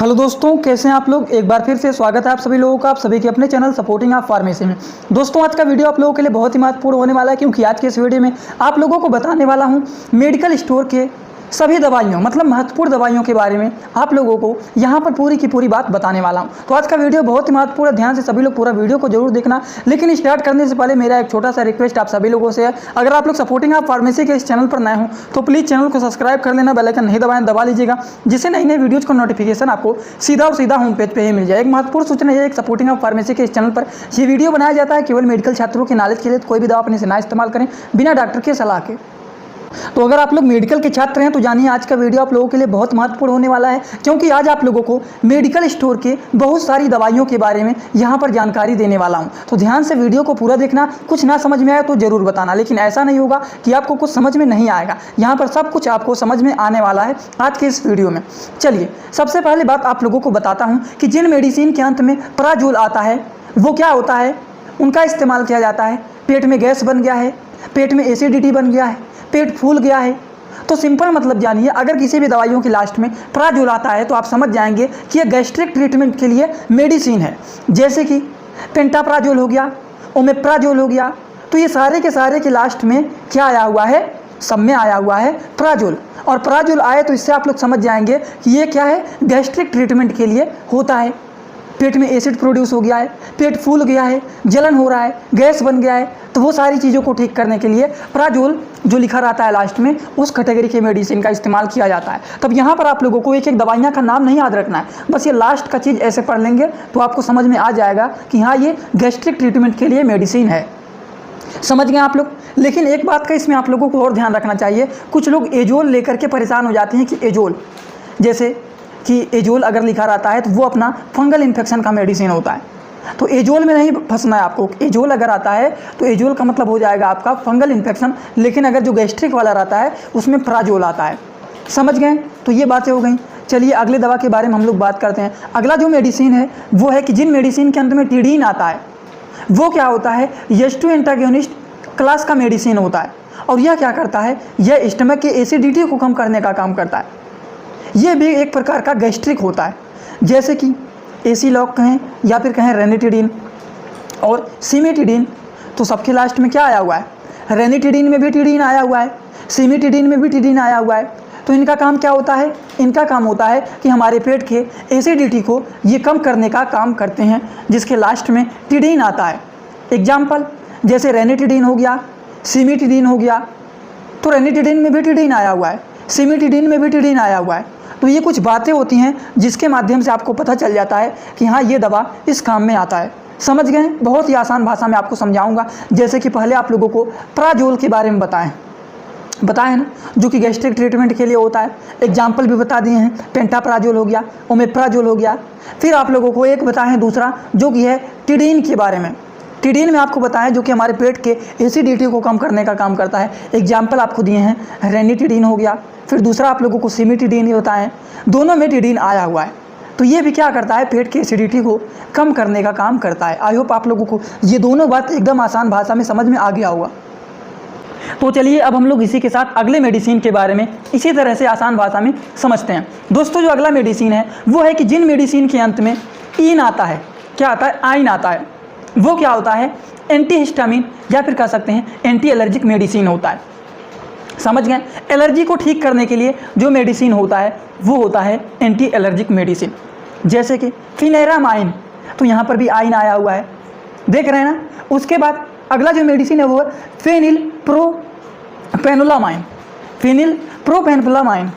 Hello दोस्तों, कैसे हैं आप लोग। एक बार फिर से स्वागत है आप सभी लोगों का, आप सभी के अपने चैनल सपोर्टिंग आप फार्मेसी में। दोस्तों, आज का वीडियो आप लोगों के लिए बहुत ही महत्वपूर्ण होने वाला है, क्योंकि आज के इस वीडियो में आप लोगों को बताने वाला हूं मेडिकल स्टोर के सभी दवाइयों मतलब महत्वपूर्ण दवाइयों के बारे में आप लोगों को यहाँ पर पूरी की पूरी बात बताने वाला हूँ। तो आज का वीडियो बहुत ही महत्वपूर्ण है, ध्यान से सभी लोग पूरा वीडियो को जरूर देखना। लेकिन स्टार्ट करने से पहले मेरा एक छोटा सा रिक्वेस्ट आप सभी लोगों से है, अगर आप लोग सपोर्टिंग आप फार्मेसी के इस चैनल पर नए हो तो प्लीज़ चैनल को सब्सक्राइब कर लेना, बेल आइकन नहीं दबा लीजिएगा, जिससे नई नई वीडियोज़ का नोटिफिकेशन आपको सीधा और सीधा होम पेज पे ही मिल जाए। एक महत्वपूर्ण सूचना है, एक सपोर्टिंग ऑफ फार्मेसी के इस चैनल पर ये वीडियो बनाया जाता है केवल मेडिकल छात्रों के नॉलेज के लिए। कोई भी दवा अपने से ना इस्तेमाल करें बिना डॉक्टर की सलाह के। तो अगर आप लोग मेडिकल के छात्र हैं तो जानिए आज का वीडियो आप लोगों के लिए बहुत महत्वपूर्ण होने वाला है, क्योंकि आज आप लोगों को मेडिकल स्टोर के बहुत सारी दवाइयों के बारे में यहाँ पर जानकारी देने वाला हूँ। तो ध्यान से वीडियो को पूरा देखना, कुछ ना समझ में आए तो ज़रूर बताना, लेकिन ऐसा नहीं होगा कि आपको कुछ समझ में नहीं आएगा। यहाँ पर सब कुछ आपको समझ में आने वाला है आज के इस वीडियो में। चलिए, सबसे पहले बात आप लोगों को बताता हूँ कि जिन मेडिसिन के अंत में प्राजोल आता है वो क्या होता है, उनका इस्तेमाल किया जाता है। पेट में गैस बन गया है, पेट में एसिडिटी बन गया है, पेट फूल गया है, तो सिंपल मतलब जानिए, अगर किसी भी दवाइयों की लास्ट में प्राजोल आता है तो आप समझ जाएंगे कि यह गैस्ट्रिक ट्रीटमेंट के लिए मेडिसिन है। जैसे कि पेंटाप्राजोल हो गया, ओमेप्राजोल हो गया, तो ये सारे के लास्ट में क्या आया हुआ है, सब में आया हुआ है प्राजोल। और प्राजोल आए तो इससे आप लोग समझ जाएंगे कि ये क्या है, गैस्ट्रिक ट्रीटमेंट के लिए होता है। पेट में एसिड प्रोड्यूस हो गया है, पेट फूल गया है, जलन हो रहा है, गैस बन गया है, तो वो सारी चीज़ों को ठीक करने के लिए प्राजोल जो लिखा रहता है लास्ट में, उस कैटेगरी के मेडिसिन का इस्तेमाल किया जाता है। तब यहाँ पर आप लोगों को एक एक दवाइयाँ का नाम नहीं याद रखना है, बस ये लास्ट का चीज़ ऐसे पढ़ लेंगे तो आपको समझ में आ जाएगा कि हाँ, ये गैस्ट्रिक ट्रीटमेंट के लिए मेडिसिन है। समझ गए आप लोग। लेकिन एक बात का इसमें आप लोगों को और ध्यान रखना चाहिए, कुछ लोग एजोल लेकर के परेशान हो जाते हैं कि एजोल, जैसे कि एजोल अगर लिखा रहता है तो वो अपना फंगल इन्फेक्शन का मेडिसिन होता है। तो एजोल में नहीं फंसना है आपको। एजोल अगर आता है तो एजोल का मतलब हो जाएगा आपका फंगल इन्फेक्शन, लेकिन अगर जो गैस्ट्रिक वाला रहता है उसमें प्राजोल आता है। समझ गए। तो ये बातें हो गई। चलिए अगले दवा के बारे में हम लोग बात करते हैं। अगला जो मेडिसिन है वो है कि जिन मेडिसिन के अंत में टिडीन आता है वो क्या होता है, H2 एंटागोनिस्ट क्लास का मेडिसिन होता है। और यह क्या करता है, यह स्टमक के एसिडिटी को कम करने का काम करता है। यह भी एक प्रकार का गैस्ट्रिक होता है, जैसे कि एसीलॉक कहें या फिर कहें रेनिटिडीन और सिमेटिडीन। तो सबके लास्ट में क्या आया हुआ है, रेनिटिडीन में भी टिडीन आया हुआ है, सिमेटिडीन में भी टिडीन आया हुआ है। तो इनका काम क्या होता है, इनका काम होता है कि हमारे पेट के एसिडिटी को ये कम करने का काम करते हैं, जिसके लास्ट में टिडीन आता है। एग्जाम्पल जैसे रेनिटिडीन हो गया, सिमेटिडीन हो गया, तो रेनिटिडीन में भी टिडीन आया हुआ है, सिमेटिडीन में भी टिडीन आया हुआ है। तो ये कुछ बातें होती हैं जिसके माध्यम से आपको पता चल जाता है कि हाँ, ये दवा इस काम में आता है। समझ गए। बहुत ही आसान भाषा में आपको समझाऊंगा। जैसे कि पहले आप लोगों को प्राजोल के बारे में बताएं ना, जो कि गैस्ट्रिक ट्रीटमेंट के लिए होता है। एग्जाम्पल भी बता दिए हैं, पेंटाप्राजोल हो गया, ओमेप्राजोल हो गया। फिर आप लोगों को एक बताएं दूसरा, जो कि है टिडीन के बारे में। टिडीन में आपको बताएं जो कि हमारे पेट के एसिडिटी को कम करने का काम करता है। एग्जाम्पल आपको दिए हैं, रेनिटिडीन हो गया। फिर दूसरा आप लोगों को सिमेटिडीन ही बताएं। दोनों में टिडीन आया हुआ है। तो ये भी क्या करता है, पेट की एसिडिटी को कम करने का काम करता है। आई होप आप लोगों को ये दोनों बात एकदम आसान भाषा में समझ में आ गया होगा। तो चलिए अब हम लोग इसी के साथ अगले मेडिसिन के बारे में इसी तरह से आसान भाषा में समझते हैं। दोस्तों, जो अगला मेडिसिन है वो है कि जिन मेडिसिन के अंत में ईन आता है, क्या आता है, आइन आता है, वो क्या होता है, एंटी हिस्टामिन या फिर कह सकते हैं एंटी एलर्जिक मेडिसिन होता है। समझ गए। एलर्जी को ठीक करने के लिए जो मेडिसिन होता है वो होता है एंटी एलर्जिक मेडिसिन, जैसे कि फिनेरामाइन। तो यहाँ पर भी आइन आया हुआ है, देख रहे हैं ना। उसके बाद अगला जो मेडिसिन है वो है फेनिलप्रोपेनोलामाइन। फेनिलप्रोपेनोलामाइन,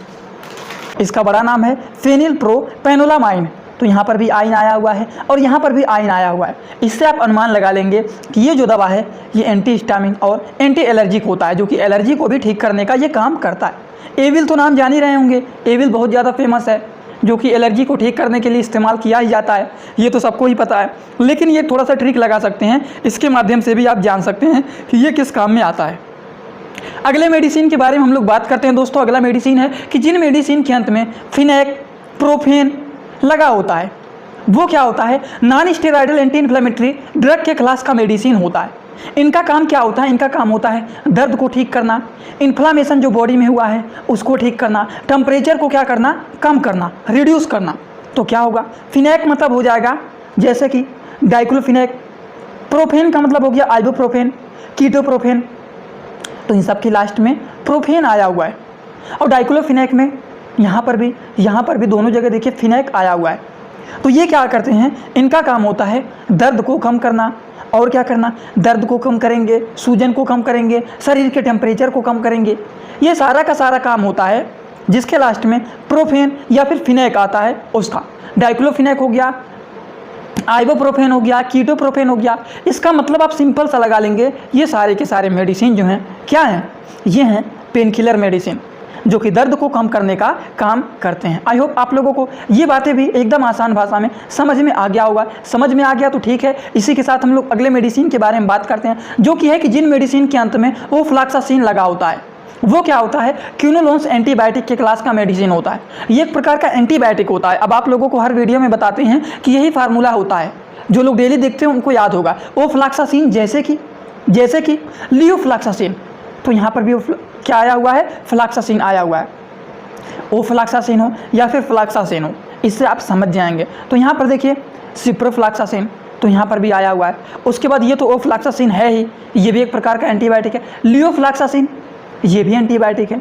इसका बड़ा नाम है फेनिलप्रोपेनोलामाइन। तो यहाँ पर भी आइन आया हुआ है और यहाँ पर भी आइन आया हुआ है। इससे आप अनुमान लगा लेंगे कि ये जो दवा है ये एंटी हिस्टामिन और एंटी एलर्जिक होता है, जो कि एलर्जी को भी ठीक करने का ये काम करता है। एविल तो नाम जान ही रहे होंगे, एविल बहुत ज़्यादा फेमस है, जो कि एलर्जी को ठीक करने के लिए इस्तेमाल किया ही जाता है, ये तो सबको ही पता है। लेकिन ये थोड़ा सा ट्रिक लगा सकते हैं, इसके माध्यम से भी आप जान सकते हैं कि ये किस काम में आता है। अगले मेडिसिन के बारे में हम लोग बात करते हैं। दोस्तों, अगला मेडिसिन है कि जिन मेडिसिन के अंत में फिनेक प्रोफेन लगा होता है वो क्या होता है, non steroidal anti inflammatory drug के क्लास का मेडिसिन होता है। इनका काम क्या होता है, इनका काम होता है दर्द को ठीक करना, इन्फ्लामेशन जो बॉडी में हुआ है उसको ठीक करना, टेम्परेचर को क्या करना, कम करना, रिड्यूस करना। तो क्या होगा, फिनैक मतलब हो जाएगा जैसे कि डाइक्लोफिनैक, प्रोफेन का मतलब हो गया आइबोप्रोफेन, कीटोप्रोफेन, तो इन सब के लास्ट में प्रोफेन आया हुआ है। और डाइक्लोफिनैक में यहाँ पर भी दोनों जगह देखिए फिनैक आया हुआ है। तो ये क्या करते हैं, इनका काम होता है दर्द को कम करना, और क्या करना, दर्द को कम करेंगे, सूजन को कम करेंगे, शरीर के टेम्परेचर को कम करेंगे। ये सारा का सारा काम होता है जिसके लास्ट में प्रोफेन या फिर फिनैक आता है उसका। डाइक्लोफिनैक हो गया, आइबोप्रोफेन हो गया, कीटोप्रोफेन हो गया। इसका मतलब आप सिंपल सा लगा लेंगे, ये सारे के सारे मेडिसिन जो हैं क्या हैं, ये हैं पेन किलर मेडिसिन, जो कि दर्द को कम करने का काम करते हैं। आई होप आप लोगों को ये बातें भी एकदम आसान भाषा में समझ में आ गया होगा। समझ में आ गया तो ठीक है। इसी के साथ हम लोग अगले मेडिसिन के बारे में बात करते हैं, जो कि है कि जिन मेडिसिन के अंत में ओफ्लॉक्सासिन लगा होता है। वो क्या होता है, क्विनोलोन्स एंटीबायोटिक के क्लास का मेडिसिन होता है। ये एक प्रकार का एंटीबायोटिक होता है। अब आप लोगों को हर वीडियो में बताते हैं कि यही फार्मूला होता है, जो लोग डेली देखते हैं उनको याद होगा। ओफ्लॉक्सासिन जैसे कि लियोफ्लॉक्सासिन, तो यहाँ पर भी क्या आया हुआ है, फ्लॉक्सासिन आया हुआ है। ओफ्लॉक्सासिन हो या फिर फ्लॉक्सासिन हो, इससे आप समझ जाएंगे। तो यहाँ पर देखिए सिप्रोफ्लॉक्सासिन, तो यहाँ पर भी आया हुआ है। उसके बाद ये तो ओफ्लॉक्सासिन है ही, ये भी एक प्रकार का एंटीबायोटिक है। लियोफ्लॉक्सासिन ये भी एंटीबायोटिक है।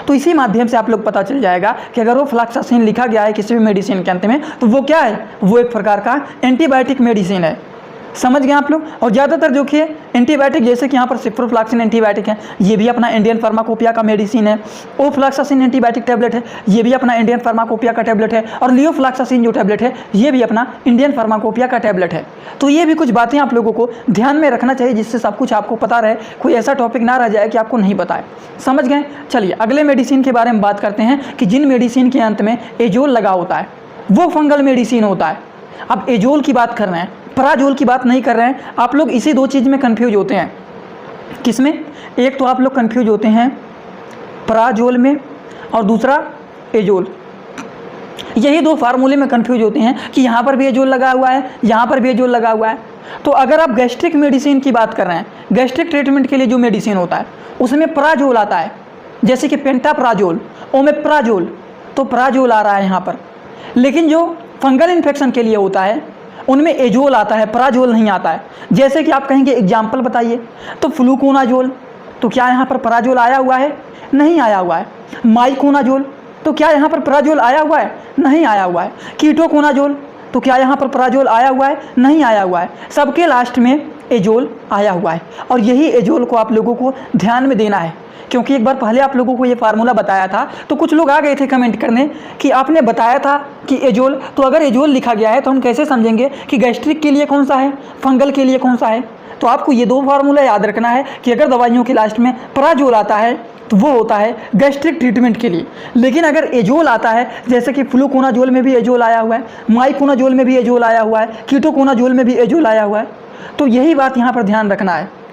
तो इसी माध्यम से आप लोग पता चल जाएगा कि अगर ओफ्लॉक्सासिन लिखा गया है किसी भी मेडिसिन के अंत में, तो वो क्या है, वो एक प्रकार का एंटीबायोटिक मेडिसिन है। समझ गए आप लोग। और ज़्यादातर जो कि एंटीबायोटिक, जैसे कि यहाँ पर सिप्रोफ्लॉक्सिन एंटीबायोटिक है, ये भी अपना इंडियन फार्माकोपिया का मेडिसिन है। ओफ्लॉक्सासिन एंटीबायोटिक टैबलेट है, ये भी अपना इंडियन फार्माकोपिया का टैबलेट है। और लियोफ्लॉक्सासिन जो टैबलेट है, ये भी अपना इंडियन फार्माकोपिया का टैबलेट है। तो ये भी कुछ बातें आप लोगों को ध्यान में रखना चाहिए, जिससे सब कुछ आपको पता रहे, कोई ऐसा टॉपिक ना रह जाए कि आपको नहीं पता है। समझ गए। चलिए अगले मेडिसिन के बारे में बात करते हैं कि जिन मेडिसिन के अंत में एजोल लगा होता है वो फंगल मेडिसिन होता है। अब एजोल की बात कर रहे हैं, पराजोल की बात नहीं कर रहे हैं। आप लोग इसी दो चीज़ में कंफ्यूज होते हैं। किसमें, एक तो आप लोग कंफ्यूज होते हैं पराजोल में, और दूसरा एजोल। यही दो फार्मूले में कंफ्यूज होते हैं कि यहाँ पर भी एजोल लगा हुआ है, यहाँ पर भी एजोल लगा हुआ है। तो अगर आप गैस्ट्रिक मेडिसिन की बात कर रहे हैं, गैस्ट्रिक ट्रीटमेंट के लिए जो मेडिसिन होता है उसमें पराजोल आता है, जैसे कि पेंटाप्राजोल, ओमेप्राजोल, तो पराजोल आ रहा है यहाँ पर। लेकिन जो फंगल इन्फेक्शन के लिए होता है उनमें एजोल आता है, पराजोल नहीं आता है। जैसे कि आप कहेंगे एग्जाम्पल बताइए, तो फ्लूकोनाजोल, तो क्या यहाँ पर पराजोल आया हुआ है, नहीं आया हुआ है। माइकोनाजोल, तो क्या यहाँ पर पराजोल आया हुआ है, नहीं आया हुआ है। कीटोकोनाजोल, तो क्या यहाँ पर पराजोल आया हुआ है, नहीं आया हुआ है। सबके लास्ट में एजोल आया हुआ है। और यही एजोल को आप लोगों को ध्यान में देना है, क्योंकि एक बार पहले आप लोगों को ये फार्मूला बताया था, तो कुछ लोग आ गए थे कमेंट करने कि आपने बताया था कि एजोल, तो अगर एजोल लिखा गया है तो हम कैसे समझेंगे कि गैस्ट्रिक के लिए कौन सा है, फंगल के लिए कौन सा है। तो आपको ये दो फार्मूला याद रखना है कि अगर दवाइयों के लास्ट में पराजोल आता है तो वो होता है गैस्ट्रिक ट्रीटमेंट के लिए। लेकिन अगर एजोल आता है, जैसे कि फ्लूकोनाजोल में भी एजोल आया हुआ है, माइकोनाजोल में भी एजोल आया हुआ है, कीटोकोनाजोल में भी एजोल आया हुआ है, तो यही बात यहाँ पर ध्यान रखना है।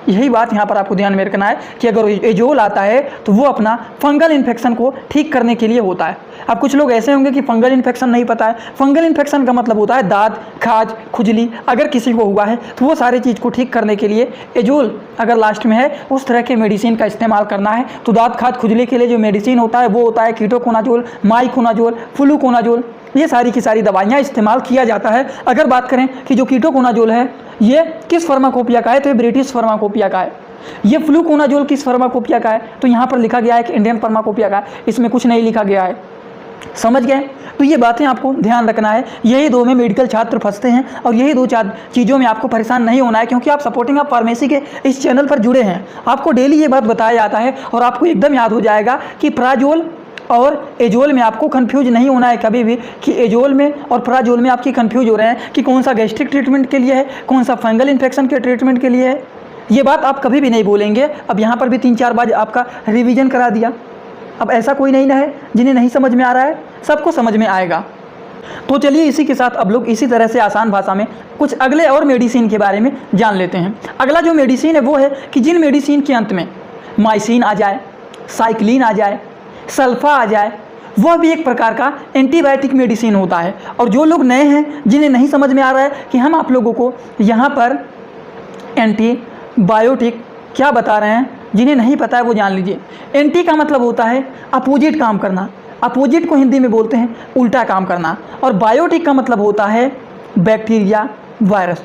यही बात यहाँ पर आपको ध्यान में रखना है कि अगर एजोल आता है तो वो अपना फंगल इन्फेक्शन को ठीक करने के लिए होता है। अब कुछ लोग ऐसे होंगे कि फंगल इन्फेक्शन नहीं पता है। फंगल इन्फेक्शन का मतलब होता है दांत, खाज, खुजली, अगर किसी को हुआ है तो वो सारी चीज़ को ठीक करने के लिए एजोल अगर लास्ट में है उस तरह के मेडिसिन का इस्तेमाल करना है। तो दांत, खाज, खुजली के लिए जो मेडिसिन होता है वो होता है कीटोकोनाजोल, माइकोनाजोल, फ्लूकोनाजोल, ये सारी की सारी दवाइयाँ इस्तेमाल किया जाता है। अगर बात करें कि जो कीटोकोनाजोल है ये किस फार्माकोपिया का है, तो ये ब्रिटिश फार्माकोपिया का है। ये फ्लूकोनाजोल किस फार्माकोपिया का है, तो यहाँ पर लिखा गया है कि इंडियन फार्माकोपिया का है, इसमें कुछ नहीं लिखा गया है। समझ गए। तो ये बातें आपको ध्यान रखना है। यही दो में मेडिकल छात्र फंसते हैं और यही दो चीज़ों में आपको परेशान नहीं होना है, क्योंकि आप सपोर्टिंग ऑफ फार्मेसी के इस चैनल पर जुड़े हैं। आपको डेली ये बात बताया जाता है और आपको एकदम याद हो जाएगा कि पराजोल और एजोल में आपको कंफ्यूज नहीं होना है कभी भी कि एजोल में और पराजोल में आपकी कंफ्यूज हो रहे हैं कि कौन सा गैस्ट्रिक ट्रीटमेंट के लिए है, कौन सा फंगल इन्फेक्शन के ट्रीटमेंट के लिए है। ये बात आप कभी भी नहीं बोलेंगे। अब यहाँ पर भी 3-4 बार आपका रिवीजन करा दिया। अब ऐसा कोई नहीं है जिन्हें नहीं समझ में आ रहा है, सबको समझ में आएगा। तो चलिए इसी के साथ अब लोग इसी तरह से आसान भाषा में कुछ अगले और मेडिसिन के बारे में जान लेते हैं। अगला जो मेडिसिन है वो है कि जिन मेडिसिन के अंत में माइसिन आ जाए, साइक्लिन आ जाए, सल्फा आ जाए, वह भी एक प्रकार का एंटीबायोटिक मेडिसिन होता है। और जो लोग नए हैं जिन्हें नहीं समझ में आ रहा है कि हम आप लोगों को यहाँ पर एंटीबायोटिक क्या बता रहे हैं, जिन्हें नहीं पता है वो जान लीजिए। एंटी का मतलब होता है अपोजिट काम करना, अपोजिट को हिंदी में बोलते हैं उल्टा काम करना। और बायोटिक का मतलब होता है बैक्टीरिया वायरस।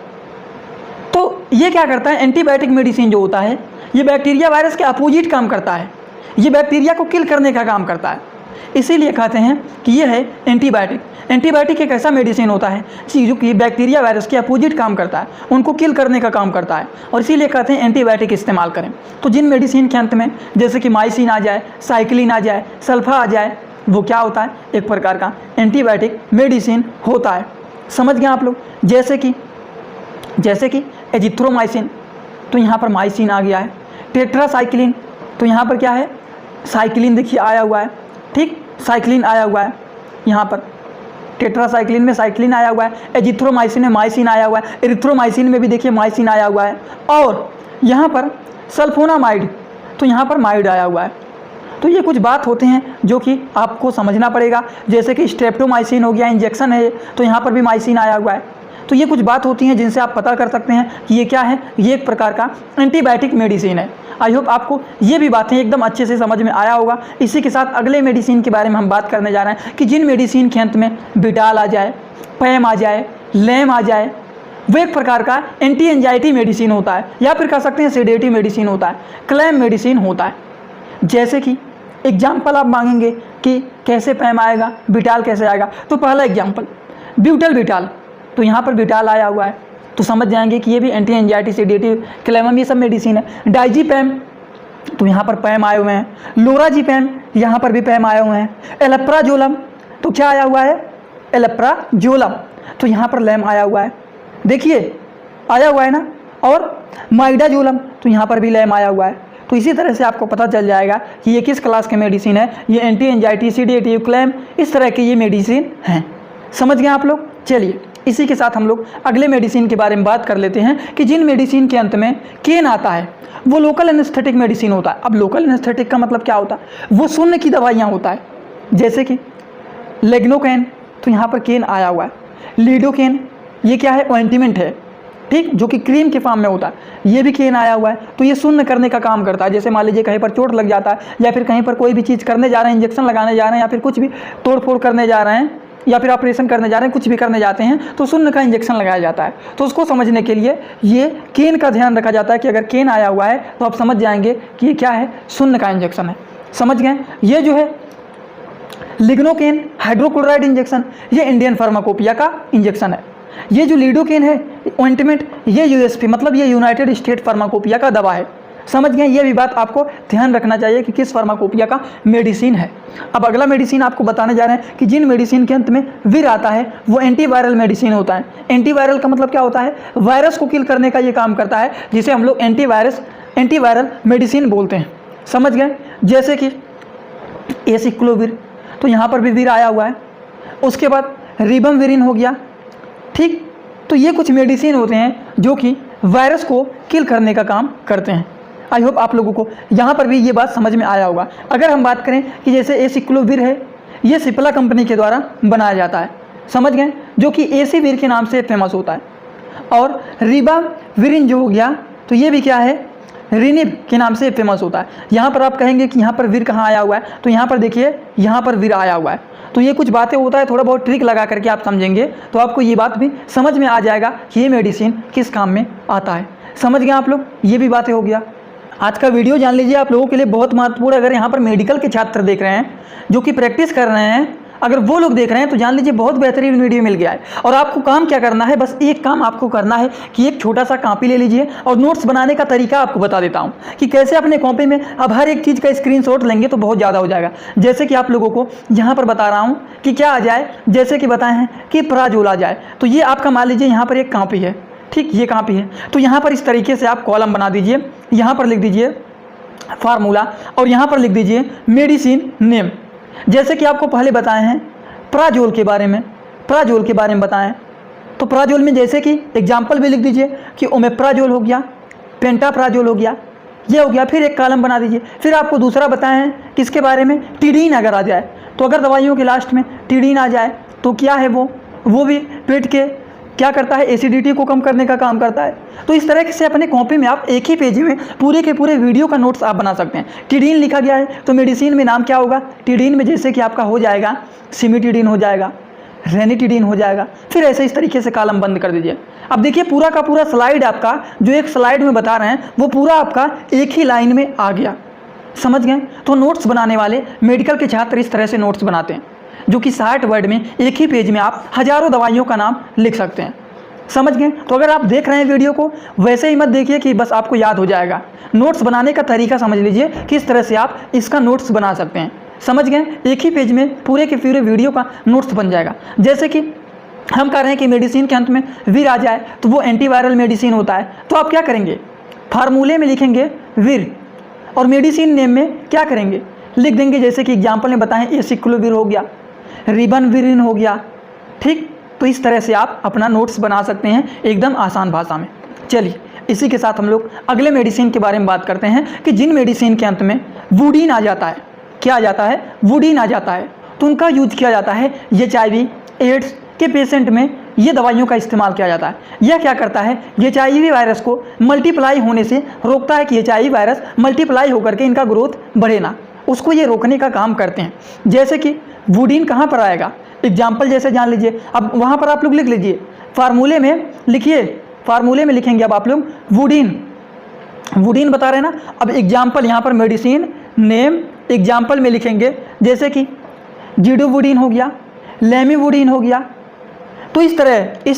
तो ये क्या करता है, एंटीबायोटिक मेडिसिन जो होता है ये बैक्टीरिया वायरस के अपोजिट काम करता है, ये बैक्टीरिया को किल करने का काम करता है। इसीलिए कहते हैं कि ये है एंटीबायोटिक। एंटीबायोटिक एक ऐसा मेडिसिन होता है जो कि बैक्टीरिया वायरस के अपोजिट काम करता है, उनको किल करने का काम करता है, और इसीलिए कहते हैं एंटीबायोटिक इस्तेमाल करें। तो जिन मेडिसिन के अंत में जैसे कि माइसिन आ जाए, साइक्लिन आ जाए, सल्फा आ जाए, वो क्या होता है, एक प्रकार का एंटीबायोटिक मेडिसिन होता है। समझ गए आप लोग। जैसे कि एजिथ्रोमाइसिन, तो यहाँ पर माइसिन आ गया है। टेट्रासाइक्लिन, तो यहाँ पर क्या है, साइक्लिन देखिए आया हुआ है, ठीक, साइक्लिन आया हुआ है यहाँ पर। टेट्रासाइक्लिन में साइक्लिन आया हुआ है, एजिथ्रोमाइसिन में माइसिन आया हुआ है, एरिथ्रोमाइसिन में भी देखिए माइसिन आया हुआ है, और यहाँ पर सल्फोनामाइड, तो यहाँ पर माइड आया हुआ है। तो ये कुछ बात होते हैं जो कि आपको समझना पड़ेगा। जैसे कि स्ट्रेप्टोमाइसिन हो गया, इंजेक्शन है, तो यहाँ पर भी माइसिन आया हुआ है। तो ये कुछ बात होती हैं जिनसे आप पता कर सकते हैं कि ये क्या है, ये एक प्रकार का एंटीबायोटिक मेडिसिन है। आई होप आपको ये भी बातें एकदम अच्छे से समझ में आया होगा। इसी के साथ अगले मेडिसिन के बारे में हम बात करने जा रहे हैं कि जिन मेडिसिन के अंत में बिटाल आ जाए, पैम आ जाए, लेम आ जाए, वो एक प्रकार का एंटी एंजाइटी मेडिसिन होता है, या फिर कह सकते हैं सेडेटिव मेडिसिन होता है, क्लैम मेडिसिन होता है। जैसे कि एग्जाम्पल आप मांगेंगे कि कैसे पैम आएगा, बिटाल कैसे आएगा, तो पहला एग्जाम्पल ब्यूटल बिटाल, तो यहाँ पर बिटाल आया हुआ है, तो समझ जाएंगे कि ये भी एंटी एंजाइटी, सेडेटिव, क्लेमम, ये सब मेडिसिन है। डाइजीपैम, तो यहाँ पर पैम आए हुए हैं। लोराजीपैम, यहाँ पर भी पैम आए हुए हैं। एलेप्राजोलम, तो क्या आया हुआ है, एलेप्राजोलम, तो यहाँ पर लैम आया हुआ है, देखिए आया हुआ है ना। और माइडाजोलम, तो यहाँ पर भी लैम आया हुआ है। तो इसी तरह से आपको पता चल जाएगा कि ये किस क्लास के मेडिसिन है, ये एंटी एंजाइटी, सेडेटिव, क्लैम, इस तरह के ये मेडिसिन हैं। समझ गए आप लोग। चलिए इसी के साथ हम लोग अगले मेडिसिन के बारे में बात कर लेते हैं कि जिन मेडिसिन के अंत में केन आता है वो लोकल एनेस्थेटिक मेडिसिन होता है। अब लोकल एनेस्थेटिक का मतलब क्या होता है, वो शून्य की दवाइयाँ होता है। जैसे कि लेग्नोकेन, तो यहाँ पर केन आया हुआ है। लीडोकेन, ये क्या है, ऑइंटमेंट है, ठीक, जो कि क्रीम के फॉर्म में होता है, ये भी केन आया हुआ है। तो ये शून्य करने का काम करता है। जैसे मान लीजिए कहीं पर चोट लग जाता है, या फिर कहीं पर कोई भी चीज़ करने जा रहे हैं, इंजेक्शन लगाने जा रहे हैं, या फिर कुछ भी तोड़ फोड़ करने जा रहे हैं, या फिर ऑपरेशन करने जा रहे हैं, कुछ भी करने जाते हैं, तो शून्य का इंजेक्शन लगाया जाता है। तो उसको समझने के लिए ये केन का ध्यान रखा जाता है कि अगर केन आया हुआ है तो आप समझ जाएंगे कि ये क्या है, शून्य का इंजेक्शन है। समझ गए। ये जो है लिग्नोकेन हाइड्रोक्लोराइड इंजेक्शन, ये इंडियन फार्माकोपिया का इंजेक्शन है। ये जो लीडोकेन है ऑइंटमेंट, ये यूएसपी मतलब ये यूनाइटेड स्टेट फार्माकोपिया का दवा है। समझ गए। ये भी बात आपको ध्यान रखना चाहिए कि किस फार्माकोपिया का मेडिसिन है। अब अगला मेडिसिन आपको बताने जा रहे हैं कि जिन मेडिसिन के अंत में वीर आता है वो एंटीवायरल मेडिसिन होता है। एंटीवायरल का मतलब क्या होता है, वायरस को किल करने का ये काम करता है, जिसे हम लोग एंटीवायरल मेडिसिन बोलते हैं। समझ गए। जैसे कि एसिक्लोविर, तो यहाँ पर भी वीर आया हुआ है। उसके बाद रिबमविरिन हो गया, ठीक। तो ये कुछ मेडिसिन होते हैं जो कि वायरस को किल करने का काम करते हैं। आई होप आप लोगों को यहाँ पर भी ये बात समझ में आया होगा। अगर हम बात करें कि जैसे एसिक्लोविर है, ये सिप्ला कंपनी के द्वारा बनाया जाता है। समझ गए, जो कि एसीविर के नाम से फेमस होता है। और रिबाविरिन जो हो गया, तो ये भी क्या है, रिनिब के नाम से फेमस होता है। यहाँ पर आप कहेंगे कि यहाँ पर वीर कहाँ आया हुआ है, तो यहाँ पर देखिए यहाँ पर वीर आया हुआ है। तो ये कुछ बातें होता है, थोड़ा बहुत ट्रिक लगा करके आप समझेंगे तो आपको ये बात भी समझ में आ जाएगा कि ये मेडिसिन किस काम में आता है। समझ गए आप लोग। ये भी बातें हो गया। आज का वीडियो जान लीजिए आप लोगों के लिए बहुत महत्वपूर्ण। अगर यहाँ पर मेडिकल के छात्र देख रहे हैं जो कि प्रैक्टिस कर रहे हैं, अगर वो लोग देख रहे हैं तो जान लीजिए बहुत बेहतरीन वीडियो मिल गया है। और आपको काम क्या करना है, बस एक काम आपको करना है कि एक छोटा सा कॉपी ले लीजिए और नोट्स बनाने का तरीका आपको बता देता हूँ कि कैसे अपने कॉपी में अब हर एक चीज़ का स्क्रीनशॉट लेंगे तो बहुत ज़्यादा हो जाएगा। जैसे कि आप लोगों को यहाँ पर बता रहा हूँ कि क्या आ जाए, जैसे कि बताए हैं कि प्राजोल आ जाए, तो ये आपका मान लीजिए यहाँ पर एक कॉपी है, ठीक, ये कॉपी है। तो यहाँ पर इस तरीके से आप कॉलम बना दीजिए, यहाँ पर लिख दीजिए फार्मूला और यहाँ पर लिख दीजिए मेडिसिन नेम। जैसे कि आपको पहले बताए हैं प्राजोल के बारे में बताएं, तो प्राजोल में जैसे कि एग्जाम्पल भी लिख दीजिए कि ओमेप्राजोल हो गया, पेंटाप्राजोल हो गया, ये हो गया। फिर एक कॉलम बना दीजिए। फिर आपको दूसरा बताएं हैं किसके बारे में, टीडीन अगर आ जाए, तो अगर दवाइयों के लास्ट में टीडीन आ जाए तो क्या है वो भी पेट के क्या करता है, एसिडिटी को कम करने का काम करता है। तो इस तरह से अपने कॉपी में आप एक ही पेज में पूरे के पूरे वीडियो का नोट्स आप बना सकते हैं। टिडीन लिखा गया है तो मेडिसिन में नाम क्या होगा, टिडीन में जैसे कि आपका हो जाएगा सिमिटिडीन हो जाएगा, रेनिटिडीन हो जाएगा, फिर ऐसे इस तरीके से कॉलम बंद कर दीजिए। अब देखिए पूरा का पूरा स्लाइड आपका जो एक स्लाइड में बता रहे हैं वो पूरा आपका एक ही लाइन में आ गया। समझ गए। तो नोट्स बनाने वाले मेडिकल के छात्र इस तरह से नोट्स बनाते हैं जो कि 60 वर्ड में एक ही पेज में आप हजारों दवाइयों का नाम लिख सकते हैं। समझ गए। तो अगर आप देख रहे हैं वीडियो को वैसे ही मत देखिए कि बस आपको याद हो जाएगा। नोट्स बनाने का तरीका समझ लीजिए किस तरह से आप इसका नोट्स बना सकते हैं। समझ गए। एक ही पेज में पूरे के पूरे वीडियो का नोट्स बन जाएगा। जैसे कि हम कह रहे हैं कि मेडिसिन के अंत में वीर आ जाए तो वो एंटीवायरल मेडिसिन होता है, तो आप क्या करेंगे, फार्मूले में लिखेंगे वीर और मेडिसिन नेम में क्या करेंगे, लिख देंगे। जैसे कि एग्जाम्पल में बताएं एसिक्लोविर हो गया, रिबनविरिन हो गया। ठीक, तो इस तरह से आप अपना नोट्स बना सकते हैं एकदम आसान भाषा में। चलिए इसी के साथ हम लोग अगले मेडिसिन के बारे में बात करते हैं कि जिन मेडिसिन के अंत में वुडीन आ जाता है, क्या आ जाता है, वुडीन आ जाता है, तो उनका यूज किया जाता है HIV एड्स के पेशेंट में। ये दवाइयों का इस्तेमाल किया जाता है। यह क्या करता है, HIV वायरस को मल्टीप्लाई होने से रोकता है कि HIV वायरस मल्टीप्लाई होकर के इनका ग्रोथ बढ़े ना, उसको ये रोकने का काम करते हैं। जैसे कि वुडीन कहाँ पर आएगा, एग्जाम्पल जैसे जान लीजिए। अब वहाँ पर आप लोग लिख लीजिए, फार्मूले में लिखिए, फार्मूले में लिखेंगे अब आप लोग वुडीन, वुडीन बता रहे हैं ना। अब एग्जाम्पल यहाँ पर मेडिसिन नेम एग्जाम्पल में लिखेंगे, जैसे कि जीडोवुडीन हो गया, लेमिवुडीन हो गया। तो इस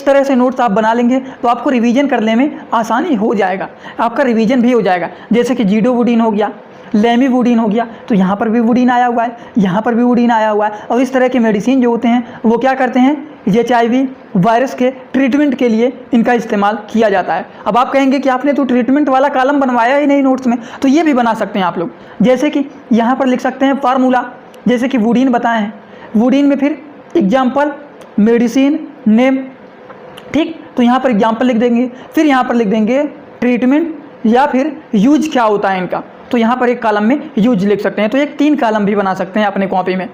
तरह से नोट्स आप बना लेंगे तो आपको रिवीजन करने में आसानी हो जाएगा, आपका रिवीजन भी हो जाएगा। जैसे कि जीडोवुडीन हो गया, लेमिवुडीन हो गया, तो यहाँ पर भी वुडीन आया हुआ है, यहाँ पर भी वुडीन आया हुआ है। और इस तरह के मेडिसिन जो होते हैं वो क्या करते हैं, HIV वायरस के ट्रीटमेंट के लिए इनका इस्तेमाल किया जाता है। अब आप कहेंगे कि आपने तो ट्रीटमेंट वाला कॉलम बनवाया ही नहीं नोट्स में, तो ये भी बना सकते हैं आप लोग। जैसे कि यहाँ पर लिख सकते हैं फार्मूला, जैसे कि वुडीन बताए हैं, वुडीन में फिर एग्जाम्पल मेडिसिन नेम। ठीक, तो यहाँ पर एग्जाम्पल लिख देंगे, फिर यहाँ पर लिख देंगे ट्रीटमेंट या फिर यूज क्या होता है इनका, तो यहाँ पर एक कॉलम में यूज लिख सकते हैं। तो एक 3 कॉलम भी बना सकते हैं अपने कॉपी में।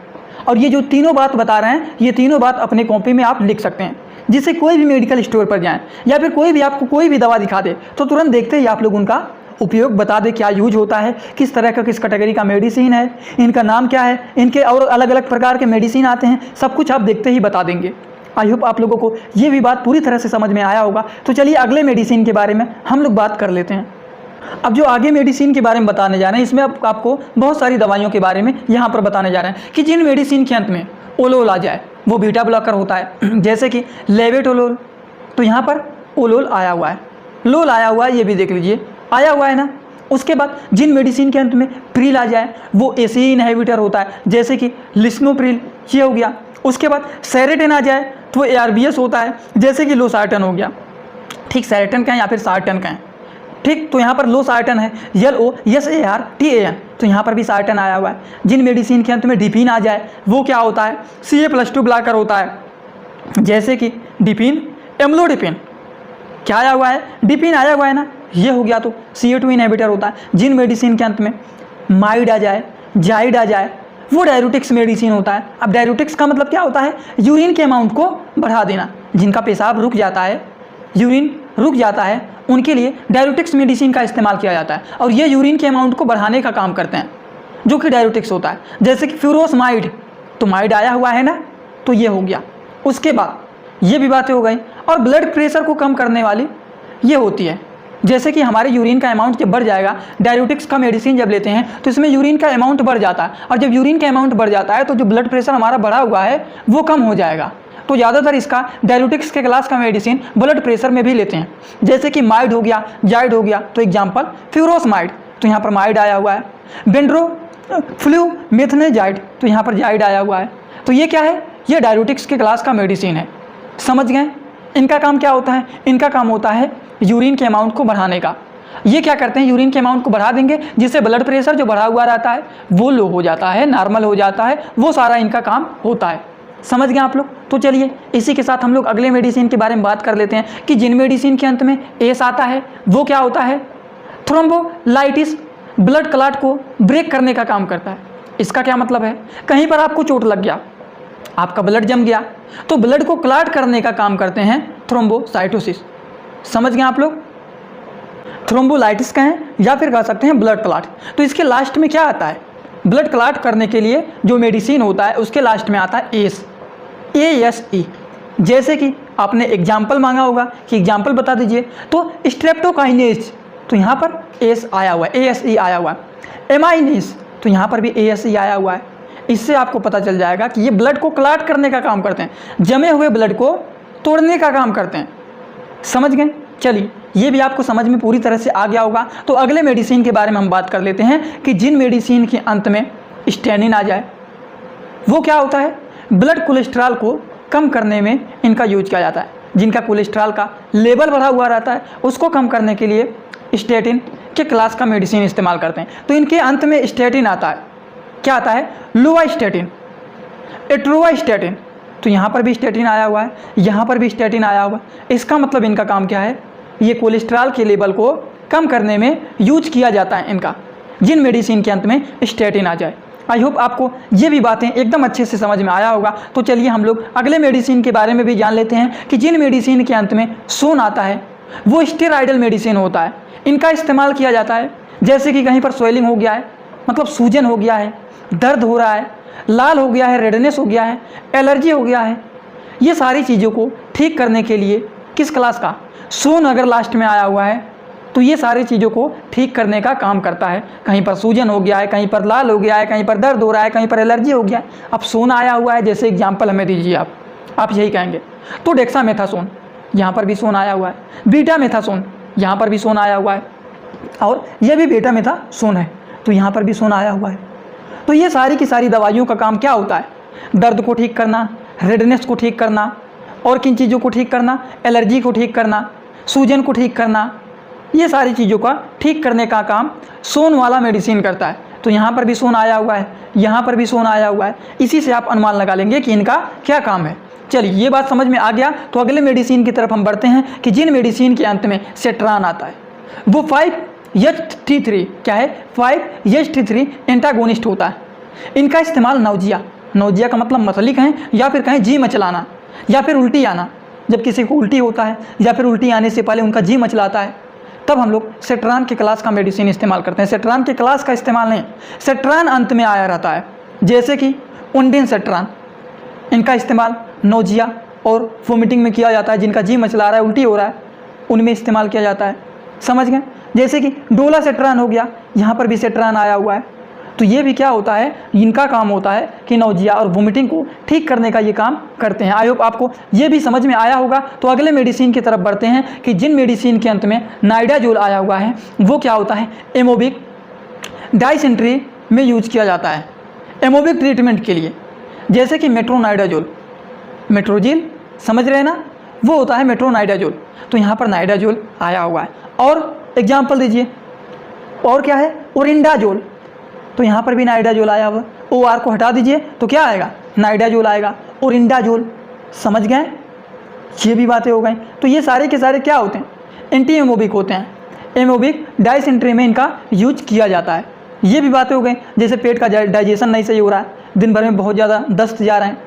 और ये जो तीनों बात बता रहे हैं ये तीनों बात अपने कॉपी में आप लिख सकते हैं, जिससे कोई भी मेडिकल स्टोर पर जाएं या फिर कोई भी आपको कोई भी दवा दिखा दे तो तुरंत देखते ही आप लोग उनका उपयोग बता दे, क्या यूज होता है, किस तरह का किस कैटेगरी का मेडिसिन है, इनका नाम क्या है, इनके और अलग अलग प्रकार के मेडिसिन आते हैं, सब कुछ आप देखते ही बता देंगे। आई होप आप लोगों को ये भी बात पूरी तरह से समझ में आया होगा। तो चलिए अगले मेडिसिन के बारे में हम लोग बात कर लेते हैं। अब जो आगे मेडिसिन के बारे में बताने जा रहे हैं इसमें आपको बहुत सारी दवाइयों के बारे में यहाँ पर बताने जा रहे हैं कि जिन मेडिसिन के अंत में ओलोल आ जाए वो बीटा ब्लॉकर होता है, जैसे कि लेवेटोलोल। तो यहाँ पर ओलोल आया हुआ है, लोल आया हुआ है, ये भी देख लीजिए आया हुआ है ना। उसके बाद जिन मेडिसिन के अंत में प्रिल आ जाए वो एसी इनहिबिटर होता है, जैसे कि लिस्नोप्रिल, ये हो गया। उसके बाद सेरेटन आ जाए तो वो ARBS होता है, जैसे कि लोसार्टन हो गया। ठीक, सेरेटन का है या फिर सार्टन का है। ठीक, तो यहाँ पर लोसार्टन है, LOSARTAN, तो यहाँ पर भी सार्टन आया हुआ है। जिन मेडिसिन के अंत में डिपिन आ जाए वो क्या होता है, CA+2 ब्लॉकर होता है, जैसे कि डिपिन, एम्लोडिपिन। क्या आया हुआ है, डिपिन आया हुआ है ना, ये हो गया। तो CA2 इनहिबिटर होता है। जिन मेडिसिन के अंत में माइड आ जाए, जाइड आ जाए, वो डायरेटिक्स मेडिसिन होता है। अब डायरेटिक्स का मतलब क्या होता है, यूरिन के अमाउंट को बढ़ा देना। जिनका पेशाब रुक जाता है, यूरिन रुक जाता है, उनके लिए डायरेटिक्स मेडिसिन का इस्तेमाल किया जाता है और ये यूरिन के अमाउंट को बढ़ाने का काम करते हैं, जो कि डायरेटिक्स होता है। जैसे कि फ्यूरोसमाइड, तो माइड आया हुआ है ना, तो ये हो गया। उसके बाद ये भी बातें हो गई। और ब्लड प्रेशर को कम करने वाली ये होती है, जैसे कि हमारे यूरिन का अमाउंट जब बढ़ जाएगा, डायरेटिक्स का मेडिसिन जब लेते हैं तो इसमें यूरिन का अमाउंट बढ़ जाता है, और जब यूरिन का अमाउंट बढ़ जाता है तो जो ब्लड प्रेशर हमारा बढ़ा हुआ है वो कम हो जाएगा। तो ज़्यादातर इसका डायरेटिक्स के क्लास का मेडिसिन ब्लड प्रेशर में भी लेते हैं, जैसे कि माइड हो गया, जाइड हो गया। तो एग्जाम्पल फ्यूरोसमाइड, तो यहाँ पर माइड आया हुआ है। बेंड्रोफ्लूमेथनेजाइड, तो यहाँ पर जाइड आया हुआ है। तो ये क्या है, ये डायरेटिक्स के क्लास का मेडिसिन है। समझ गए। इनका काम क्या होता है, इनका काम होता है यूरिन के अमाउंट को बढ़ाने का। ये क्या करते हैं, यूरिन के अमाउंट को बढ़ा देंगे, जिससे ब्लड प्रेशर जो बढ़ा हुआ रहता है वो लो हो जाता है, नॉर्मल हो जाता है, वो सारा इनका काम होता है। समझ गए आप लोग। तो चलिए इसी के साथ हम लोग अगले मेडिसिन के बारे में बात कर लेते हैं कि जिन मेडिसिन के अंत में एस आता है वो क्या होता है, थ्रोम्बोलाइटिस, ब्लड क्लॉट को ब्रेक करने का काम करता है। इसका क्या मतलब है, कहीं पर आपको चोट लग गया, आपका ब्लड जम गया, तो ब्लड को क्लॉट करने का काम करते हैं थ्रोम्बोसाइटोसिस। समझ गए आप लोग? थ्रोम्बोलाइटिस कहें या फिर कह सकते हैं ब्लड क्लॉट। तो इसके लास्ट में क्या आता है? ब्लड क्लॉट करने के लिए जो मेडिसिन होता है उसके लास्ट में आता है ASE। जैसे कि आपने एग्जाम्पल मांगा होगा कि एग्जाम्पल बता दीजिए, तो स्ट्रेप्टोकाइनेज, तो यहाँ पर AS आया हुआ है, ASE आया हुआ है। एमाइनेज, तो यहाँ पर भी ASE आया हुआ है। इससे आपको पता चल जाएगा कि ये ब्लड को क्लॉट करने का काम करते हैं, जमे हुए ब्लड को तोड़ने का काम करते हैं। समझ गए? चलिए, ये भी आपको समझ में पूरी तरह से आ गया होगा। तो अगले मेडिसिन के बारे में हम बात कर लेते हैं कि जिन मेडिसिन के अंत में स्टेनिन आ जाए। वो क्या होता है? ब्लड कोलेस्ट्रॉल को कम करने में इनका यूज किया जाता है। जिनका कोलेस्ट्रॉल का लेवल बढ़ा हुआ रहता है उसको कम करने के लिए स्टेटिन के क्लास का मेडिसिन इस्तेमाल करते हैं। तो इनके अंत में स्टेटिन आता है। क्या आता है? लुवास्टेटिन, एट्रोवास्टेटिन। तो यहाँ पर भी स्टेटिन आया हुआ है, यहाँ पर भी स्टेटिन आया हुआ है। इसका मतलब इनका काम क्या है? ये कोलेस्ट्रॉल के लेवल को कम करने में यूज किया जाता है इनका, जिन मेडिसिन के अंत में स्टेटिन आ जाए। आई होप आपको ये भी बातें एकदम अच्छे से समझ में आया होगा। तो चलिए हम लोग अगले मेडिसिन के बारे में भी जान लेते हैं कि जिन मेडिसिन के अंत में सोन आता है वो स्टेरॉयडल मेडिसिन होता है। इनका इस्तेमाल किया जाता है जैसे कि कहीं पर स्वेलिंग हो गया है, मतलब सूजन हो गया है, दर्द हो रहा है, लाल हो गया है, रेडनेस हो गया है, एलर्जी हो गया है, ये सारी चीज़ों को ठीक करने के लिए किस क्लास का? सोन अगर लास्ट में आया हुआ है तो ये सारी चीज़ों को ठीक करने का काम करता है। कहीं पर सूजन हो गया है, कहीं पर लाल हो गया है, कहीं पर दर्द हो रहा है, कहीं पर एलर्जी हो गया है, अब सोन आया हुआ है, जैसे एग्जाम्पल हमें दीजिए आप यही कहेंगे। तो डेक्सामेथासोन, यहाँ पर भी सोन आया हुआ है। बीटामेथासोन, यहाँ पर भी सोन आया हुआ है, और ये भी बीटामेथासोन है, तो यहाँ पर भी सोन आया हुआ है। तो ये सारी की सारी दवाइयों का काम क्या होता है? दर्द को ठीक करना, रेडनेस को ठीक करना, और किन चीज़ों को ठीक करना? एलर्जी को ठीक करना, सूजन को ठीक करना, ये सारी चीज़ों का ठीक करने का काम सोन वाला मेडिसिन करता है। तो यहाँ पर भी सोन आया हुआ है, यहाँ पर भी सोन आया हुआ है। इसी से आप अनुमान लगा लेंगे कि इनका क्या काम है। चलिए, ये बात समझ में आ गया। तो अगले मेडिसिन की तरफ हम बढ़ते हैं कि जिन मेडिसिन के अंत में सेट्रान आता है वो 5-HT3 क्या है? 5-HT3 एंटागोनिस्ट होता है। इनका इस्तेमाल नौजिया का मतलब मतली कहें या फिर कहें जी मचलाना या फिर उल्टी आना, जब किसी को उल्टी होता है या फिर उल्टी आने से पहले उनका जी मचलाता है, तब हम लोग सेट्रान के क्लास का मेडिसिन इस्तेमाल करते हैं। सेट्रान के क्लास का इस्तेमाल नहीं, सेट्रान अंत में आया रहता है, जैसे कि उंडिन सेट्रान। इनका इस्तेमाल नौजिया और वोमिटिंग में किया जाता है। जिनका जी मचला रहा है, उल्टी हो रहा है, उनमें इस्तेमाल किया जाता है। समझ गए? जैसे कि डोला सेट्रान हो गया, यहाँ पर भी सेट्रान आया हुआ है। तो ये भी क्या होता है? इनका काम होता है कि नौजिया और वोमिटिंग को ठीक करने का ये काम करते हैं। आई होप आपको ये भी समझ में आया होगा। तो अगले मेडिसिन की तरफ बढ़ते हैं कि जिन मेडिसिन के अंत में नाइडाजोल आया हुआ है वो क्या होता है? एमोबिक डाइसेंट्री में यूज किया जाता है एमोबिक ट्रीटमेंट के लिए, जैसे कि मेट्रोनाइडाजोल, मेट्रोजिल, समझ रहे हैं ना, वो होता है मेट्रोनाइडाजोल। तो यहाँ पर नाइडाजोल आया हुआ है। और एग्जाम्पल दीजिए, और क्या है? ओरिंडाजोल, तो यहाँ पर भी नाइडाजोल आया हुआ। OR को हटा दीजिए तो क्या आएगा? नाइडाजोल आएगा। ओरिंडाजोल, समझ गए? ये भी बातें हो गई। तो ये सारे के सारे क्या होते हैं? एंटी एमोबिक होते हैं। एमोबिक डाइसेंट्री में इनका यूज किया जाता है। ये भी बातें हो गई, जैसे पेट का डाइजेशन नहीं सही हो रहा है, दिन भर में बहुत ज़्यादा दस्त जा रहे हैं,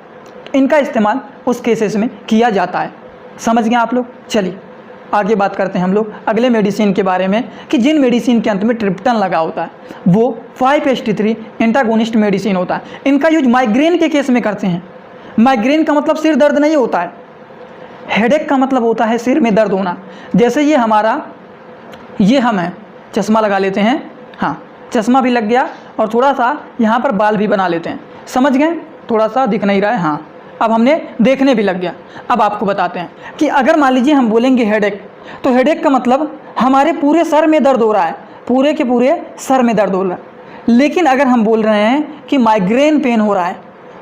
इनका इस्तेमाल उस केसेस में किया जाता है। समझ गए आप लोग? चलिए आगे बात करते हैं हम लोग अगले मेडिसिन के बारे में कि जिन मेडिसिन के अंत में ट्रिप्टन लगा होता है वो 5-HT3 एंटागोनिस्ट मेडिसिन होता है। इनका यूज माइग्रेन के केस में करते हैं। माइग्रेन का मतलब सिर दर्द नहीं होता है, हेडेक का मतलब होता है सिर में दर्द होना। जैसे ये हम हैं, चश्मा लगा लेते हैं, हाँ चश्मा भी लग गया और थोड़ा सा यहाँ पर बाल भी बना लेते हैं। समझ गए? थोड़ा सा दिख नहीं रहा है, हाँ अब हमने देखने भी लग गया। अब आपको बताते हैं कि अगर मान लीजिए हम बोलेंगे हेडेक, तो हेडेक का मतलब हमारे पूरे सर में दर्द हो रहा है, पूरे के पूरे सर में दर्द हो रहा है। लेकिन अगर हम बोल रहे हैं कि माइग्रेन पेन हो रहा है,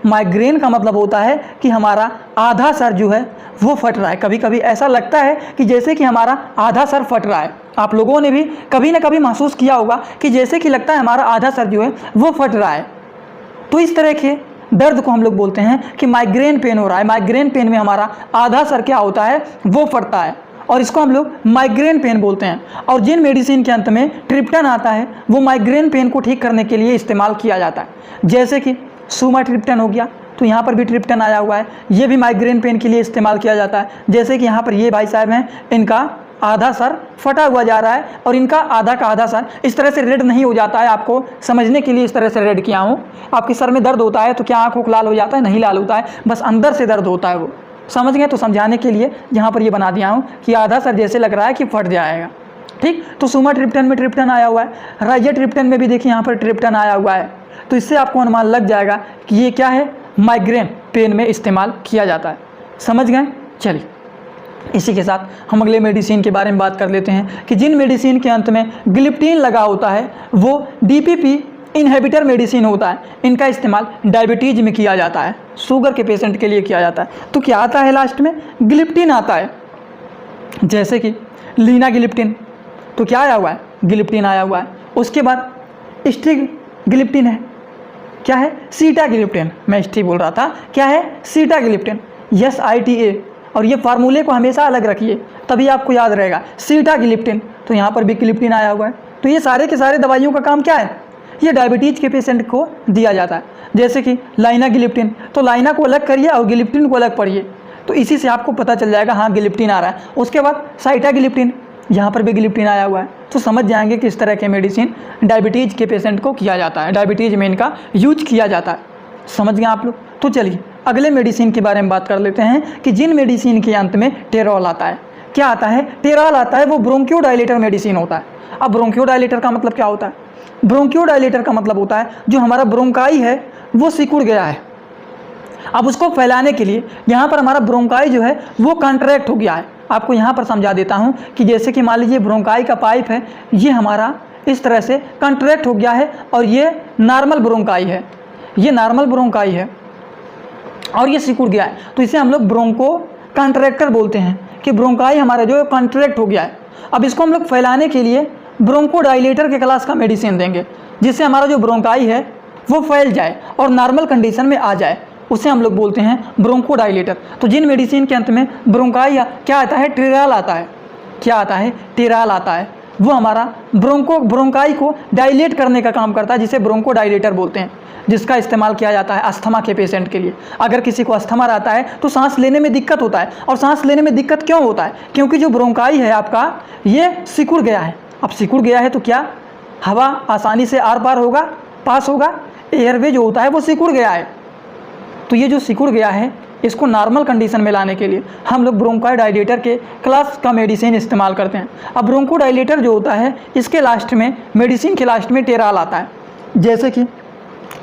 माइग्रेन का मतलब होता है कि हमारा आधा सर जो है वो फट रहा है। कभी कभी ऐसा लगता है कि जैसे कि हमारा आधा सर फट रहा है। आप लोगों ने भी कभी ना कभी महसूस किया होगा कि जैसे कि लगता है हमारा आधा सर जो है वो फट रहा है। तो इस तरह के दर्द को हम लोग बोलते हैं कि माइग्रेन पेन हो रहा है। माइग्रेन पेन में हमारा आधा सर क्या होता है? वो फटता है, और इसको हम लोग माइग्रेन पेन बोलते हैं। और जिन मेडिसिन के अंत में ट्रिप्टन आता है वो माइग्रेन पेन को ठीक करने के लिए इस्तेमाल किया जाता है, जैसे कि सुमाट्रिप्टन हो गया, तो यहाँ पर भी ट्रिप्टन आया हुआ है। ये भी माइग्रेन पेन के लिए इस्तेमाल किया जाता है। जैसे कि यहाँ पर ये भाई साहब हैं, इनका आधा सर फटा हुआ जा रहा है और इनका आधा का आधा सर इस तरह से रेड नहीं हो जाता है। आपको समझने के लिए इस तरह से रेड किया हूँ। आपके सर में दर्द होता है तो क्या आँख लाल हो जाता है? नहीं लाल होता है, बस अंदर से दर्द होता है। वो समझ गए? तो समझाने के लिए यहाँ पर ये बना दिया हूँ कि आधा सर जैसे लग रहा है कि फट जाएगा। ठीक, तो सुमाट्रिप्टन में ट्रिप्टन आया हुआ है, राइजाट्रिप्टन में भी देखिए यहाँ पर ट्रिप्टन आया हुआ है। तो इससे आपको अनुमान लग जाएगा कि ये क्या है, माइग्रेन पेन में इस्तेमाल किया जाता है। समझ गए? चलिए इसी के साथ हम अगले मेडिसिन के बारे में बात कर लेते हैं कि जिन मेडिसिन के अंत में ग्लिप्टिन लगा होता है वो DPP इनहिबिटर मेडिसिन होता है। इनका इस्तेमाल डायबिटीज में किया जाता है, शुगर के पेशेंट के लिए किया जाता है। तो क्या आता है लास्ट में? ग्लिप्टिन आता है। जैसे कि लीनाग्लिप्टिन, तो क्या आया हुआ है? ग्लिप्टिन आया हुआ है। उसके बाद स्टिग्लिप्टिन है, क्या है? सीटाग्लिप्टिन। मैं स्टी बोल रहा था, क्या है? Sitagliptin, SITA। और ये फार्मूले को हमेशा अलग रखिए तभी आपको याद रहेगा, सीटाग्लिप्टिन। तो यहाँ पर भी ग्लिप्टिन आया हुआ है। तो ये सारे के सारे दवाइयों का काम क्या है? ये डायबिटीज़ के पेशेंट को दिया जाता है। जैसे कि लाइनाग्लिप्टिन, तो लाइना को अलग करिए और ग्लिप्टिन को अलग पढ़िए, तो इसी से आपको पता चल जाएगा हाँ ग्लिप्टिन आ रहा है। उसके बाद साइटाग्लिप्टिन, यहाँ पर भी ग्लिप्टिन आया हुआ है। तो समझ जाएंगे कि इस तरह के मेडिसिन डायबिटीज़ के पेशेंट को किया जाता है, डायबिटीज़ में इनका यूज किया जाता है। समझ गए आप लोग? तो चलिए अगले मेडिसिन के बारे में बात कर लेते हैं कि जिन मेडिसिन के अंत में टेरॉल आता है। क्या आता है? टेरॉल आता है। वो ब्रोंकियोडायलेटर मेडिसिन होता है। अब ब्रोंकियोडायलेटर का मतलब क्या होता है? ब्रोंकियोडायलेटर का मतलब होता है जो हमारा ब्रोंकाई है वो सिकुड़ गया है, अब उसको फैलाने के लिए यहाँ पर हमारा ब्रोंकाई जो है वो कॉन्ट्रैक्ट हो गया है। आपको यहाँ पर समझा देता हूँ कि जैसे कि मान लीजिए ब्रोंकाई का पाइप है, ये हमारा इस तरह से कॉन्ट्रैक्ट हो गया है और ये नॉर्मल ब्रोंकाई है, ये नॉर्मल ब्रोंकाई है और ये सिकुड़ गया है। तो इसे हम लोग ब्रोंको कॉन्ट्रैक्टर बोलते हैं कि ब्रोंकाई हमारा जो है कॉन्ट्रैक्ट हो गया है। अब इसको हम लोग फैलाने के लिए ब्रोंकोडाइलेटर के क्लास का मेडिसिन देंगे, जिससे हमारा जो ब्रोंकाई है वो फैल जाए और नॉर्मल कंडीशन में आ जाए, उसे हम लोग बोलते हैं ब्रोंकोडाइलेटर। तो जिन मेडिसिन के अंत में ब्रोंकाई क्या आता है? टेरॉल आता है। क्या आता है? टेरॉल आता है। वो हमारा ब्रोंकाई को डायलेट करने का काम करता है, जिसे ब्रोंकोडाइलेटर बोलते हैं, जिसका इस्तेमाल किया जाता है अस्थमा के पेशेंट के लिए। अगर किसी को अस्थमा रहता है तो सांस लेने में दिक्कत होता है, और सांस लेने में दिक्कत क्यों होता है? क्योंकि जो ब्रोंकाई है आपका ये सिकुड़ गया है। अब सिकुड़ गया है तो क्या हवा आसानी से आर पार होगा, पास होगा? एयरवे जो होता है वो सिकुड़ गया है। तो ये जो सिकुड़ गया है इसको नॉर्मल कंडीशन में लाने के लिए हम लोग ब्रोंकोडाइलेटर के क्लास का मेडिसिन इस्तेमाल करते हैं। अब ब्रोंकोडाइलेटर जो होता है इसके लास्ट में, मेडिसिन के लास्ट में टेरॉल आता है। जैसे कि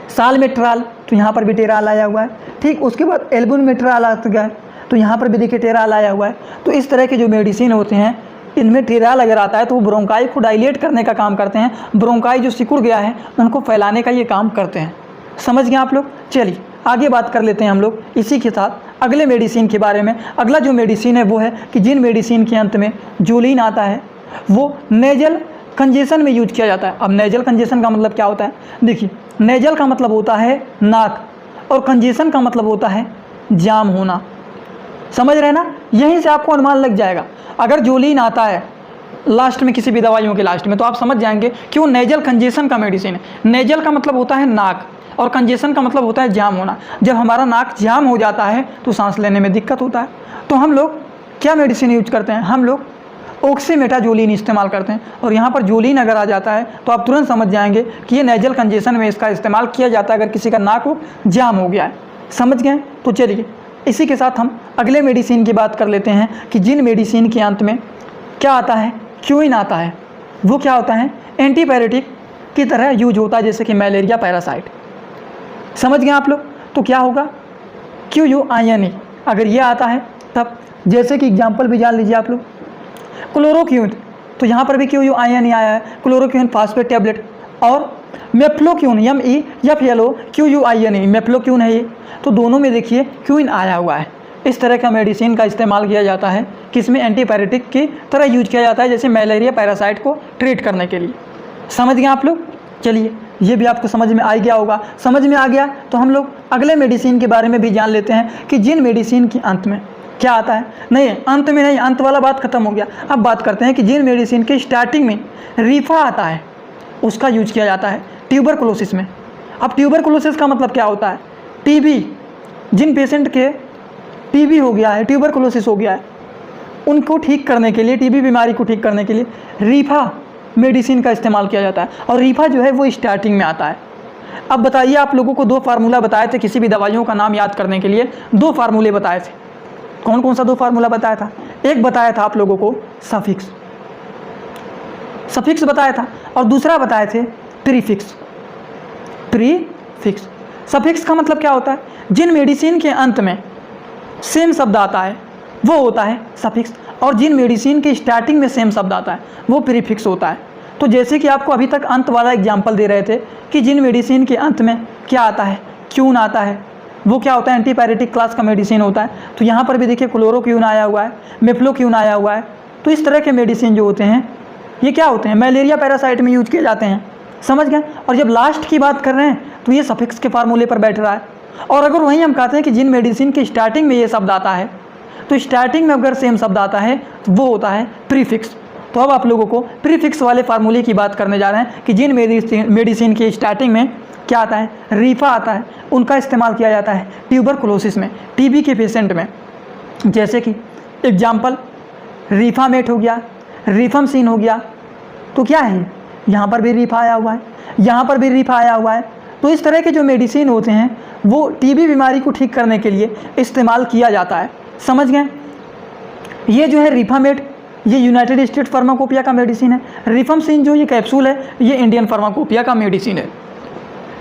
सालमेट्रॉल, तो यहाँ पर भी टेरॉल आया हुआ है। ठीक, उसके बाद एल्बुमेट्रॉल आ गया है, तो यहाँ पर भी देखिए टेरॉल आया हुआ है। तो इस तरह के जो मेडिसिन होते हैं इनमें टेरॉल अगर आता है तो वो ब्रोंकाई को डायलेट करने का काम करते हैं, ब्रोंकाई जो सिकुड़ गया है उनको फैलाने का ये काम करते हैं। समझ गए आप लोग? चलिए आगे बात कर लेते हैं हम लोग इसी के साथ अगले मेडिसिन के बारे में। अगला जो मेडिसिन है वो है कि जिन मेडिसिन के अंत में जोलिन आता है वो नेजल कंजेशन में यूज किया जाता है। अब नेजल कंजेशन का मतलब क्या होता है? देखिए, नेजल का मतलब होता है नाक और कंजेशन का मतलब होता है जाम होना। समझ रहे ना? यहीं से आपको अनुमान लग जाएगा। अगर जोलिन आता है लास्ट में किसी भी दवाइयों के लास्ट में तो आप समझ जाएंगे कि वो नेजल कंजेशन का मेडिसिन है। नेजल का मतलब होता है नाक और कंजेशन का मतलब होता है जाम होना। जब हमारा नाक जाम हो जाता है तो सांस लेने में दिक्कत होता है। तो हम लोग क्या मेडिसिन यूज करते हैं? हम लोग ऑक्सीमेटाजोलिन इस्तेमाल करते हैं। और यहाँ पर जोलिन अगर आ जाता है तो आप तुरंत समझ जाएंगे कि ये नेजल कंजेशन में इसका इस्तेमाल किया जाता है अगर किसी का नाक हो जाम हो गया है। समझ गए? तो चलिए इसी के साथ हम अगले मेडिसिन की बात कर लेते हैं कि जिन मेडिसिन के अंत में क्या आता है? क्यूइन आता है। वो क्या होता है? एंटीपायरेटिक की तरह यूज होता है, जैसे कि मलेरिया पैरासाइट। समझ गए आप लोग? तो क्या होगा? QUINE अगर ये आता है तब, जैसे कि एग्जांपल भी जान लीजिए आप लोग, क्लोरोक्विन, तो यहाँ पर भी QUINE आया है, क्लोरोक्विन फास्फेट टैबलेट। और मेफ्लोक्विन MEFLOQUINE मेफ्लोक्विन है ये। तो दोनों में देखिए क्यूइन आया हुआ है। इस तरह का मेडिसिन का इस्तेमाल किया जाता है, किसमें? एंटीपायरेटिक की तरह यूज किया जाता है, जैसे मलेरिया पैरासाइट को ट्रीट करने के लिए। समझ गए आप लोग? चलिए ये भी आपको समझ में आ गया होगा। समझ में आ गया तो हम लोग अगले मेडिसिन के बारे में भी जान लेते हैं कि जिन मेडिसिन के अंत में क्या आता है? नहीं, अंत में नहीं, अंत वाला बात खत्म हो गया। अब बात करते हैं कि जिन मेडिसिन के स्टार्टिंग में रीफा आता है उसका यूज किया जाता है ट्यूबरकुलोसिस में। अब ट्यूबरकुलोसिस का मतलब क्या होता है? TB जिन पेशेंट के टीबी हो गया है, ट्यूबरकुलोसिस हो गया है, उनको ठीक करने के लिए, टीबी बीमारी को ठीक करने के लिए रीफा मेडिसिन का इस्तेमाल किया जाता है। और रीफा जो है वो स्टार्टिंग में आता है। अब बताइए, आप लोगों को 2 फार्मूला बताए थे किसी भी दवाइयों का नाम याद करने के लिए, 2 फार्मूले बताए थे। कौन कौन सा 2 फार्मूला बताया था? एक बताया था आप लोगों को सफिक्स बताया था, और दूसरा बताए थे प्रीफिक्स। सफिक्स का मतलब क्या होता है? जिन मेडिसिन के अंत में सेम शब्द आता है वो होता है सफिक्स, और जिन मेडिसिन के स्टार्टिंग में सेम शब्द आता है वो प्रीफिक्स होता है। तो जैसे कि आपको अभी तक अंत वाला एग्जाम्पल दे रहे थे कि जिन मेडिसिन के अंत में क्या आता है, क्यून आता है, वो क्या होता है? एंटीपायरेटिक क्लास का मेडिसिन होता है। तो यहाँ पर भी देखिए क्लोरोक्यून आया हुआ है, मेफ्लोक्यून आया हुआ है। तो इस तरह के मेडिसिन जो होते हैं ये क्या होते हैं? मलेरिया पैरासाइट में यूज किए जाते हैं, समझ गए? और जब लास्ट की बात कर रहे हैं तो ये सफिक्स के फार्मूले पर बैठ रहा है। और अगर वहीं हम कहते हैं कि जिन मेडिसिन के स्टार्टिंग में ये शब्द आता है, तो स्टार्टिंग में अगर सेम शब्द आता है तो वो होता है प्रीफिक्स। तो अब आप लोगों को प्रीफिक्स वाले फार्मूले की बात करने जा रहे हैं कि जिन मेडिसिन के स्टार्टिंग में क्या आता है? रीफा आता है, उनका इस्तेमाल किया जाता है ट्यूबरकुलोसिस में, टीबी के पेशेंट में। जैसे कि एग्जाम्पल रीफामेट हो गया, रिफामसिन हो गया। तो क्या है? यहाँ पर भी रीफा आया हुआ है, यहाँ पर भी रीफा आया हुआ है। तो इस तरह के जो मेडिसिन होते हैं वो टीबी बीमारी को ठीक करने के लिए इस्तेमाल किया जाता है, समझ गए? ये जो है रिफामेट, ये यूनाइटेड स्टेट फार्माकोपिया का मेडिसिन है। रिफामसिन जो ये कैप्सूल है, ये इंडियन फार्माकोपिया का मेडिसिन है,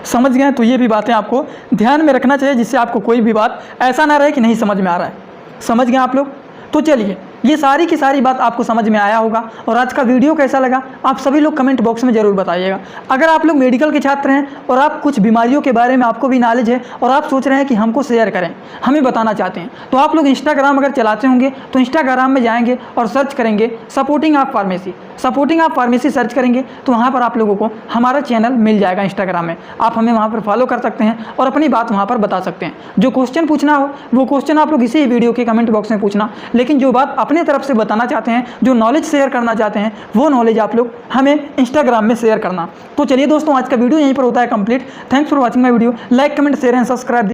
समझ गए? तो ये भी बातें आपको ध्यान में रखना चाहिए, जिससे आपको कोई भी बात ऐसा ना रहे कि नहीं समझ में आ रहा है। समझ गए आप लोग? तो चलिए, ये सारी की सारी बात आपको समझ में आया होगा। और आज का वीडियो कैसा लगा आप सभी लोग कमेंट बॉक्स में ज़रूर बताइएगा। अगर आप लोग मेडिकल के छात्र हैं और आप कुछ बीमारियों के बारे में आपको भी नॉलेज है और आप सोच रहे हैं कि हमको शेयर करें, हमें बताना चाहते हैं, तो आप लोग इंस्टाग्राम अगर चलाते होंगे तो इंस्टाग्राम में जाएंगे और सर्च करेंगे सपोर्टिंग ऑफ फार्मेसी सर्च करेंगे तो वहाँ पर आप लोगों को हमारा चैनल मिल जाएगा इंस्टाग्राम में। आप हमें वहाँ पर फॉलो कर सकते हैं और अपनी बात वहाँ पर बता सकते हैं। जो क्वेश्चन पूछना हो वो क्वेश्चन आप लोग इसी वीडियो के कमेंट बॉक्स में पूछना, लेकिन जो बात अपने तरफ से बताना चाहते हैं, जो नॉलेज शेयर करना चाहते हैं, वो नॉलेज आप लोग हमें इंस्टाग्राम में शेयर करना। तो चलिए दोस्तों, आज का वीडियो यहीं पर होता है complete. Thanks for watching my video. Like, comment, share and subscribe.